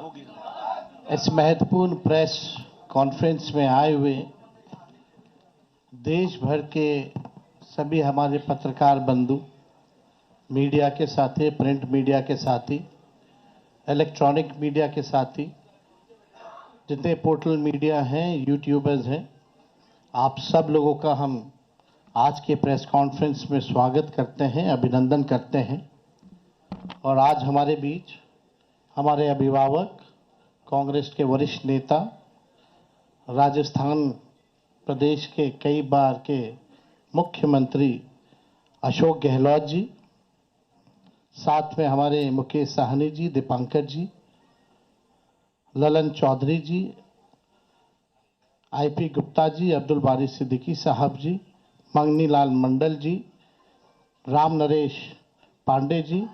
इस महत्वपूर्ण press conference में आए हुए देश भर के सभी हमारे पत्रकार बंधु, मीडिया के साथी, प्रिंट मीडिया के साथी, इलेक्ट्रॉनिक मीडिया के साथी, जितने पोर्टल मीडिया हैं, यूट्यूबर्स हैं, आप सब लोगों का हम आज के प्रेस कॉन्फ्रेंस में स्वागत करते हैं, अभिनंदन करते हैं। और आज हमारे बीच हमारे अभिभावक, कांग्रेस के वरिष्ठ नेता, राजस्थान प्रदेश के कई बार के मुख्यमंत्री अशोक गहलोत जी, साथ में हमारे मुकेश साहनी जी, दीपांकर जी, ललन चौधरी जी, आईपी गुप्ता जी, अब्दुल बारी सिद्दीकी साहब जी, मंगनी लाल मंडल जी, राम नरेश पांडे जी,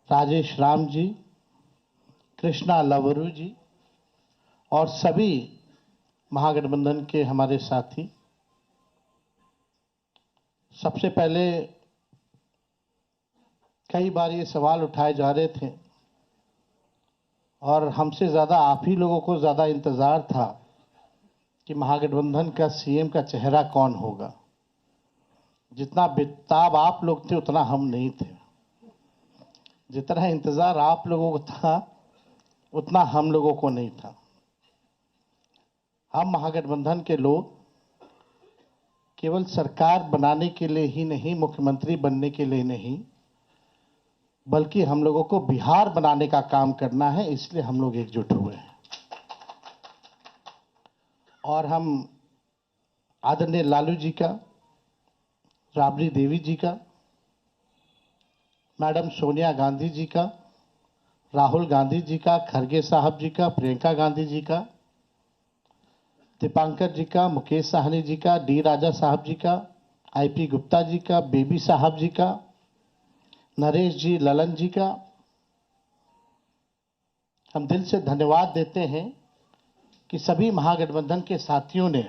राजेश राम जी, कृष्णा लवरू जी और सभी महागठबंधन के हमारे साथी। सबसे पहले कई बार ये सवाल उठाए जा रहे थे और हमसे ज़्यादा आप ही लोगों को ज़्यादा इंतज़ार था कि महागठबंधन का सीएम का चेहरा कौन होगा। जितना बेताब आप लोग थे उतना हम नहीं थे। जितना इंतज़ार आप लोगों को था उतना हम लोगों को नहीं था। हम महागठबंधन के लोग केवल सरकार बनाने के लिए ही नहीं, मुख्यमंत्री बनने के लिए नहीं, बल्कि हम लोगों को बिहार बनाने का काम करना है, इसलिए हम लोग एकजुट हुए हैं। और हम आदरणीय लालू जी का, राबड़ी देवी जी का, मैडम सोनिया गांधी जी का, राहुल गांधी जी का, खरगे साहब जी का, प्रियंका गांधी जी का, दीपांकर जी का, मुकेश साहनी जी का, डी राजा साहब जी का, आईपी गुप्ता जी का, बेबी साहब जी का, नरेश जी, ललन जी का हम दिल से धन्यवाद देते हैं कि सभी महागठबंधन के साथियों ने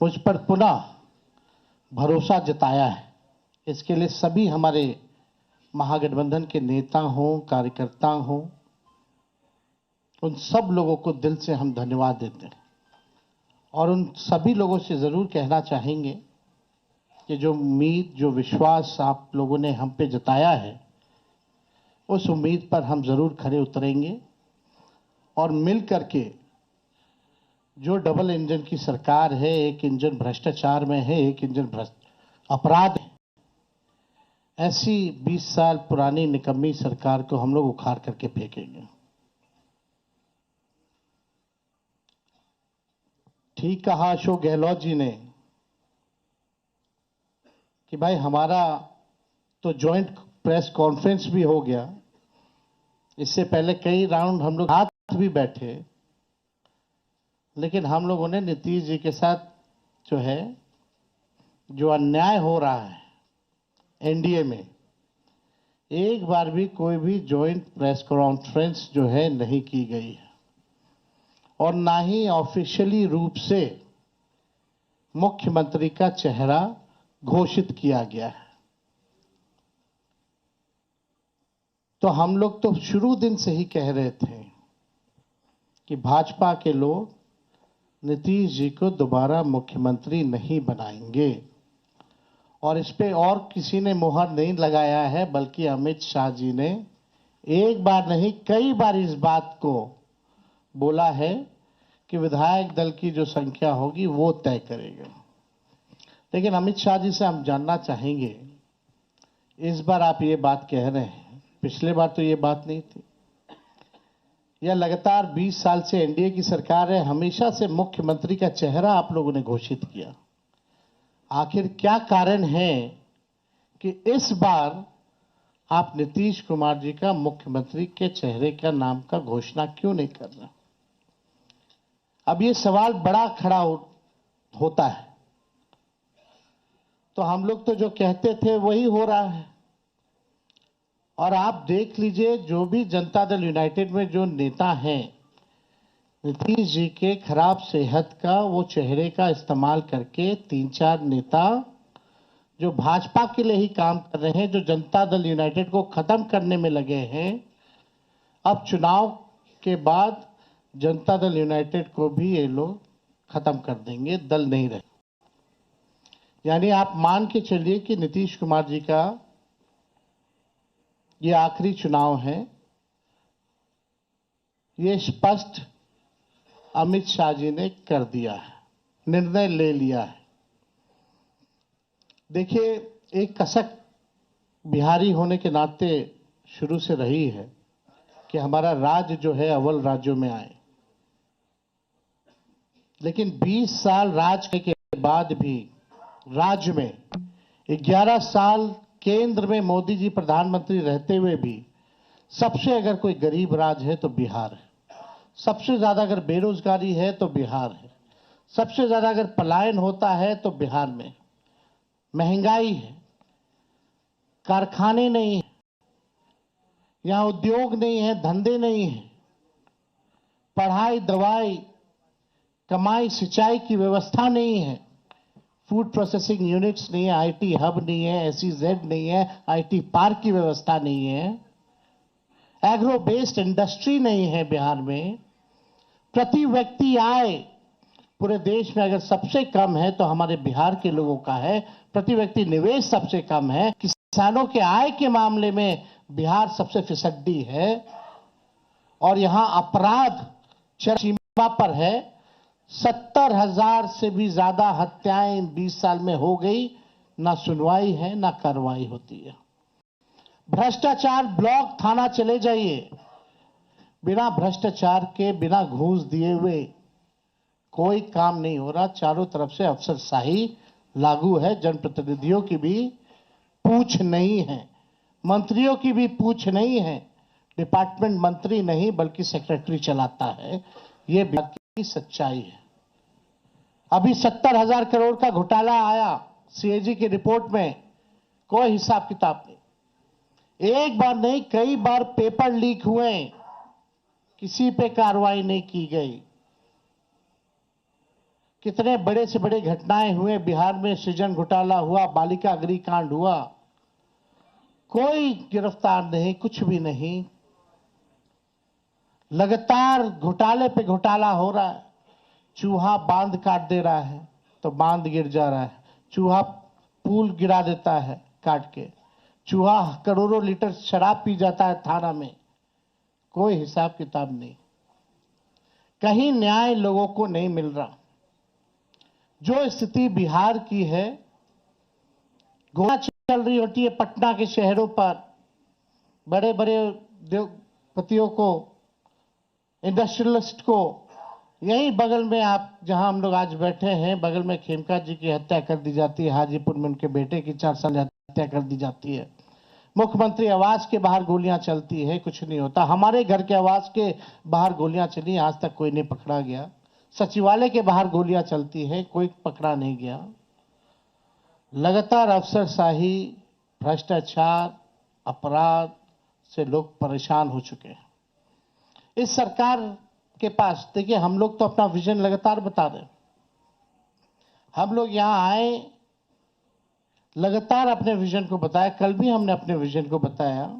मुझ पर पुनः भरोसा जताया है। इसके लिए सभी हमारे महागठबंधन के नेता हों, कार्यकर्ता हों, उन सब लोगों को दिल से हम धन्यवाद देते हैं। और उन सभी लोगों से ज़रूर कहना चाहेंगे कि जो उम्मीद, जो विश्वास आप लोगों ने हम पे जताया है, उस उम्मीद पर हम ज़रूर खरे उतरेंगे और मिल करके जो डबल इंजन की सरकार है, एक इंजन भ्रष्टाचार में है, एक इंजन अपराध है, ऐसी 20 साल पुरानी निकम्मी सरकार को हम लोग उखाड़ करके फेंकेंगे। ठीक कहा अशोक गहलोत जी ने कि भाई हमारा तो जॉइंट प्रेस कॉन्फ्रेंस भी हो गया, इससे पहले कई राउंड हम लोग साथ भी बैठे, लेकिन हम लोगों ने नीतीश जी के साथ जो अन्याय हो रहा है एनडीए में, एक बार भी कोई भी जॉइंट प्रेस कॉन्फ्रेंस नहीं की गई है और ना ही ऑफिशियली रूप से मुख्यमंत्री का चेहरा घोषित किया गया है। तो हम लोग तो शुरू दिन से ही कह रहे थे कि भाजपा के लोग नीतीश जी को दोबारा मुख्यमंत्री नहीं बनाएंगे और इस पे और किसी ने मुहर नहीं लगाया है, बल्कि अमित शाह जी ने एक बार नहीं कई बार इस बात को बोला है कि विधायक दल की जो संख्या होगी वो तय करेगा। लेकिन अमित शाह जी से हम जानना चाहेंगे, इस बार आप ये बात कह रहे हैं, पिछले बार तो ये बात नहीं थी। यह लगातार 20 साल से एनडीए की सरकार है, हमेशा से मुख्यमंत्री का चेहरा आप लोगों ने घोषित किया। आखिर क्या कारण है कि इस बार आप नीतीश कुमार जी का मुख्यमंत्री के चेहरे का नाम का घोषणा क्यों नहीं कर रहे? अब ये सवाल बड़ा खड़ा होता है। तो हम लोग तो जो कहते थे वही हो रहा है। और आप देख लीजिए, जो भी जनता दल यूनाइटेड में जो नेता हैं, नीतीश जी के खराब सेहत का वो चेहरे का इस्तेमाल करके 3-4 नेता जो भाजपा के लिए ही काम कर रहे हैं, जो जनता दल यूनाइटेड को खत्म करने में लगे हैं, अब चुनाव के बाद जनता दल यूनाइटेड को भी ये लोग खत्म कर देंगे, दल नहीं रहे। यानी आप मान के चलिए कि नीतीश कुमार जी का ये आखिरी चुनाव है। ये स्पष्ट अमित शाह जी ने कर दिया है, निर्णय ले लिया है। देखिए, एक कसक बिहारी होने के नाते शुरू से रही है कि हमारा राज्य जो है अव्वल राज्यों में आए, लेकिन 20 साल राज के बाद भी राज्य में 11 साल केंद्र में मोदी जी प्रधानमंत्री रहते हुए भी सबसे अगर कोई गरीब राज्य है तो बिहार है। सबसे ज्यादा अगर बेरोजगारी है तो बिहार है। सबसे ज्यादा अगर पलायन होता है तो बिहार में। महंगाई है, कारखाने नहीं है, यहां उद्योग नहीं है, धंधे नहीं है, पढ़ाई, दवाई, कमाई, सिंचाई की व्यवस्था नहीं है, फूड प्रोसेसिंग यूनिट्स नहीं है, आईटी हब नहीं है, SEZ नहीं है, आईटी पार्क की व्यवस्था नहीं है, एग्रो बेस्ड इंडस्ट्री नहीं है बिहार में। प्रति व्यक्ति आय पूरे देश में अगर सबसे कम है तो हमारे बिहार के लोगों का है। प्रति व्यक्ति निवेश सबसे कम है। किसानों के आय के मामले में बिहार सबसे फिसड्डी है और यहां अपराध चरम सीमा पर है। 70,000 से भी ज्यादा हत्याएं 20 साल में हो गई। ना सुनवाई है, ना कार्रवाई होती है। भ्रष्टाचार ब्लॉक थाना चले जाइए, बिना भ्रष्टाचार के, बिना घूस दिए हुए कोई काम नहीं हो रहा। चारों तरफ से अफसरशाही लागू है। जनप्रतिनिधियों की भी पूछ नहीं है, मंत्रियों की भी पूछ नहीं है। डिपार्टमेंट मंत्री नहीं बल्कि सेक्रेटरी चलाता है। ये बात की सच्चाई है। अभी 70,000 करोड़ का घोटाला आया CAG की रिपोर्ट में, कोई हिसाब किताब नहीं। एक बार नहीं, कई बार पेपर लीक हुए, किसी पे कार्रवाई नहीं की गई। कितने बड़े से बड़े घटनाएं हुए बिहार में। सृजन घोटाला हुआ, बालिका अग्निकांड हुआ, कोई गिरफ्तार नहीं, कुछ भी नहीं। लगातार घोटाले पे घोटाला हो रहा है। चूहा बांध काट दे रहा है तो बांध गिर जा रहा है। चूहा पुल गिरा देता है काट के। चूहा करोड़ों लीटर शराब पी जाता है थाना में, कोई हिसाब किताब नहीं। कहीं न्याय लोगों को नहीं मिल रहा। जो स्थिति बिहार की है, गोली चल रही होती है पटना के शहरों पर, बड़े बड़े उद्योगपतियों को, इंडस्ट्रियलिस्ट को। यहीं बगल में आप जहां हम लोग आज बैठे हैं, बगल में खेमका जी की हत्या कर दी जाती है। हाजीपुर में उनके बेटे की 4 साल हत्या कर दी जाती है। मुख्यमंत्री आवास के बाहर गोलियां चलती है, कुछ नहीं होता। हमारे घर के आवास के बाहर गोलियां चली, आज तक कोई नहीं पकड़ा गया। सचिवालय के बाहर गोलियां चलती है, कोई पकड़ा नहीं गया। लगातार अफसरशाही, भ्रष्टाचार, अपराध से लोग परेशान हो चुके हैं। इस सरकार के पास, देखिए, हम लोग तो अपना विजन लगातार बता रहे हैं। हम लोग यहां आए, लगातार अपने विजन को बताया। कल भी हमने अपने विजन को बताया।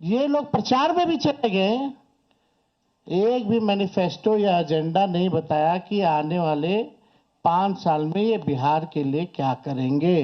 ये लोग प्रचार में भी चले गए, एक भी मैनिफेस्टो या एजेंडा नहीं बताया कि आने वाले 5 साल में ये बिहार के लिए क्या करेंगे।